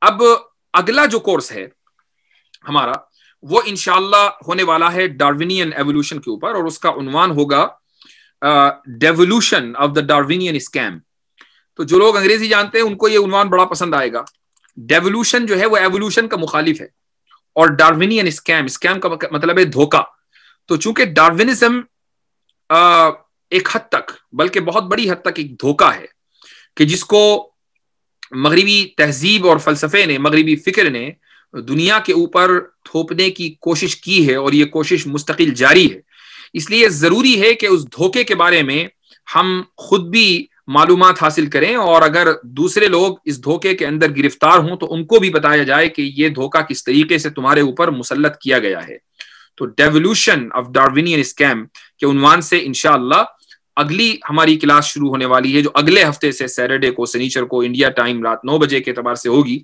اب اگلا جو کورس ہے ہمارا وہ انشاءاللہ ہونے والا ہے ڈاروینین ایوولوشن کے اوپر، اور اس کا عنوان ہوگا devolution of the Darwinian scheme. تو جو لوگ انگریزی جانتے ہیں ان کو یہ عنوان بڑا پسند آئے گا. ڈیولوشن جو ہے وہ ایوولوشن کا مخالف ہے، اور ڈاروینین اسکیم کا مطلب ہے دھوکہ. تو چونکہ ڈاروینزم ایک حد تک، بلکہ بہت بڑی حد تک ایک دھوکہ ہے کہ جس کو مغربی تہذیب اور فلسفے نے، مغربی فکر نے دنیا کے اوپر تھوپنے کی کوشش کی ہے، اور یہ کوشش مستقل جاری ہے. اس لیے ضروری ہے کہ اس دھوکے کے بارے میں ہم خود بھی معلومات حاصل کریں، اور اگر دوسرے لوگ اس دھوکے کے اندر گرفتار ہوں تو ان کو بھی بتایا جائے کہ یہ دھوکہ کس طریقے سے تمہارے اوپر مسلط کیا گیا ہے. تو ڈیولوشن آف ڈاروینین اسکیم کے عنوان سے انشاءاللہ اگلی ہماری کلاس شروع ہونے والی ہے، جو اگلے ہفتے سے سیٹرڈے کو، سنیچر کو، انڈیا ٹائم رات 9 بجے کے اعتبار سے ہوگی.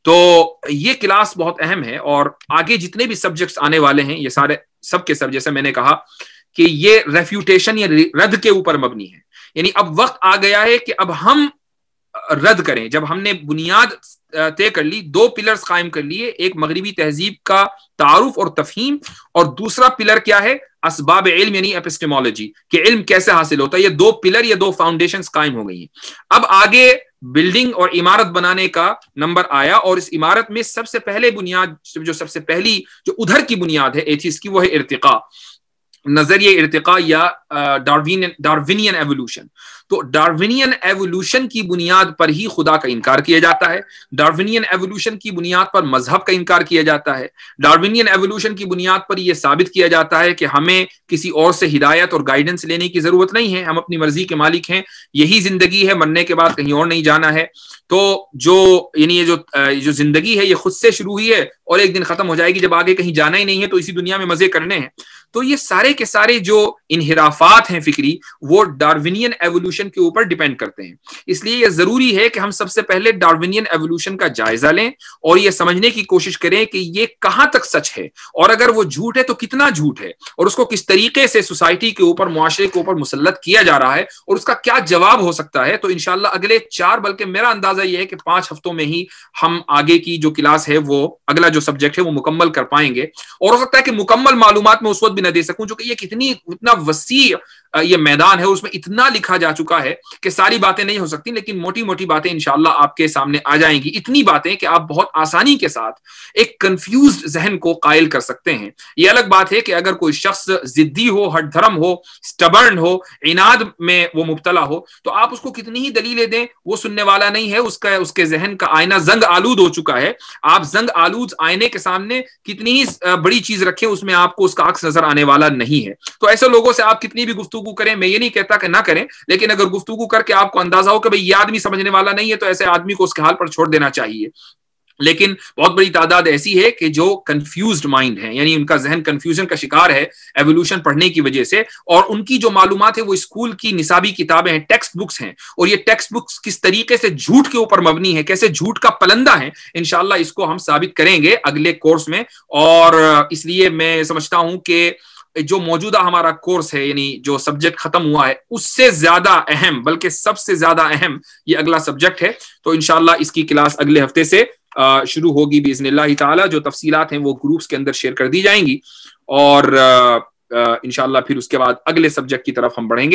تو یہ کلاس بہت اہم ہے، اور آگے جتنے بھی سبجیکٹس آنے والے ہیں یہ سارے سب کے سب، جیسے میں نے کہا کہ یہ ریفیوٹیشن یا رد کے اوپر مبنی ہے. یعنی اب وقت آ گیا ہے کہ اب ہم رد کریں. جب ہم نے بنیاد طے کر لی، 2 پلرز قائم کر لیے، ایک مغربی تہذیب کا تعارف اور تفہیم، اور دوسرا پلر کیا ہے؟ اسباب علم یعنی ایپسٹیمولوجی، کہ علم کیسے حاصل ہوتا ہے. یہ 2 پلر، یہ 2 فاؤنڈیشنز قائم ہو گئی ہیں. اب آگے بلڈنگ اور عمارت بنانے کا نمبر آیا، اور اس عمارت میں سب سے پہلے بنیاد، جو سب سے پہلی جو ادھر کی بنیاد ہے ایتھیس کی، وہ ہے ارتقاء، نظریہ ارتقاء یا ڈاروینین ایوولوشن. تو ڈاروینین ایوولوشن کی بنیاد پر ہی خدا کا انکار کیا جاتا ہے. ڈاروینین ایوولوشن کی بنیاد پر مذہب کا انکار کیا جاتا ہے. ڈاروینین ایوولوشن کی بنیاد پر یہ ثابت کیا جاتا ہے کہ ہمیں کسی اور سے ہدایت اور گائیڈنس لینے کی ضرورت نہیں ہے، ہم اپنی مرضی کے مالک ہیں، یہی زندگی ہے، مرنے کے بعد کہیں اور نہیں جانا ہے. تو یعنی یہ جو زندگی ہے یہ خود سے شروع ہوئی ہے اور ایک دن ختم ہو جائے گی. جب آگے کہیں جانا ہی نہیں ہے تو اسی دنیا میں مزے کرنے ہیں. تو یہ سارے کے سارے جو انحرافات ہیں فکری، وہ ڈاروینین ایوولوشن کے اوپر ڈیپینڈ کرتے ہیں. اس لیے یہ ضروری ہے کہ ہم سب سے پہلے ڈاروینین ایوولوشن کا جائزہ لیں اور یہ سمجھنے کی کوشش کریں کہ یہ کہاں تک سچ ہے، اور اگر وہ جھوٹ ہے تو کتنا جھوٹ ہے، اور اس کو کس طریقے سے سوسائٹی کے اوپر، معاشرے کے اوپر مسلط کیا جا رہا ہے، اور اس کا کیا جواب ہو سکتا ہے. تو انشاءاللہ اگلے 4، بلکہ میرا اندازہ یہ ہے کہ 5 ہفتوں میں ہی ہم آگے کی جو کلاس ہے، وہ اگلا جو سبجیکٹ ہے وہ مکمل کر پائیں گے. اور ہو سکتا ہے کہ مکمل معلومات میں اس وقت بھی نہ دے سکوں، چونکہ یہ اتنا وسیع یہ میدان ہے، اس میں اتنا لکھا جا چکا ہے کہ ساری باتیں نہیں ہو سکتی، لیکن موٹی موٹی باتیں انشاءاللہ آپ کے سامنے آ جائیں گی. اتنی باتیں کہ آپ بہت آسانی کے ساتھ ایک کنفیوزڈ ذہن کو قائل کر سکتے ہیں. یہ الگ بات ہے کہ اگر کوئی شخص ضدی ہو، ہٹ دھرم ہو، سٹبرن ہو، عناد میں وہ مبتلا ہو، تو آپ اس کو کتنی ہی دلیلیں دیں وہ سننے والا نہیں ہے. اس کے ذہن کا آئینہ زنگ آلود ہو چکا ہے. آپ زنگ آلود آئینے کے سامنے کتنی ہی بڑی چیز رکھیں، اس میں آپ کو اس کا عکس نظر آنے والا نہیں ہے. تو ایسے لوگوں سے آپ کتنی بھی گفتگو کریں، میں یہ نہیں کہتا کہ نہ کریں، لیکن اگر گفتگو کر کے آپ کو اندازہ ہو کہ بھئی یہ آدمی سمجھنے والا نہیں ہے، تو ایسے آدمی کو اس کے حال پر چھوڑ دینا چاہیے. لیکن بہت بڑی تعداد ایسی ہے کہ جو کنفیوزڈ مائنڈ ہیں، یعنی ان کا ذہن کنفیوژن کا شکار ہے ایوولوشن پڑھنے کی وجہ سے، اور ان کی جو معلومات ہے وہ اسکول کی نصابی کتابیں ہیں، ٹیکسٹ بکس ہیں، اور یہ ٹیکسٹ بکس کس طریقے سے جھوٹ کے اوپر مبنی ہے، کیسے جھوٹ کا پلندہ ہے، انشاءاللہ اس کو ہم ثابت کریں گے اگلے کورس میں. اور اس لیے میں سمجھتا ہوں کہ جو موجودہ ہمارا کورس ہے، یعنی جو سبجیکٹ ختم ہوا ہے، اس سے زیادہ اہم، بلکہ سب سے زیادہ اہم یہ اگلا سبجیکٹ ہے. تو انشاءاللہ اس کی کلاس اگلے ہفتے سے شروع ہوگی باذن اللہ تعالی. جو تفصیلات ہیں وہ گروپس کے اندر شیئر کر دی جائیں گی، اور انشاءاللہ پھر اس کے بعد اگلے سبجیکٹ کی طرف ہم بڑھیں گے.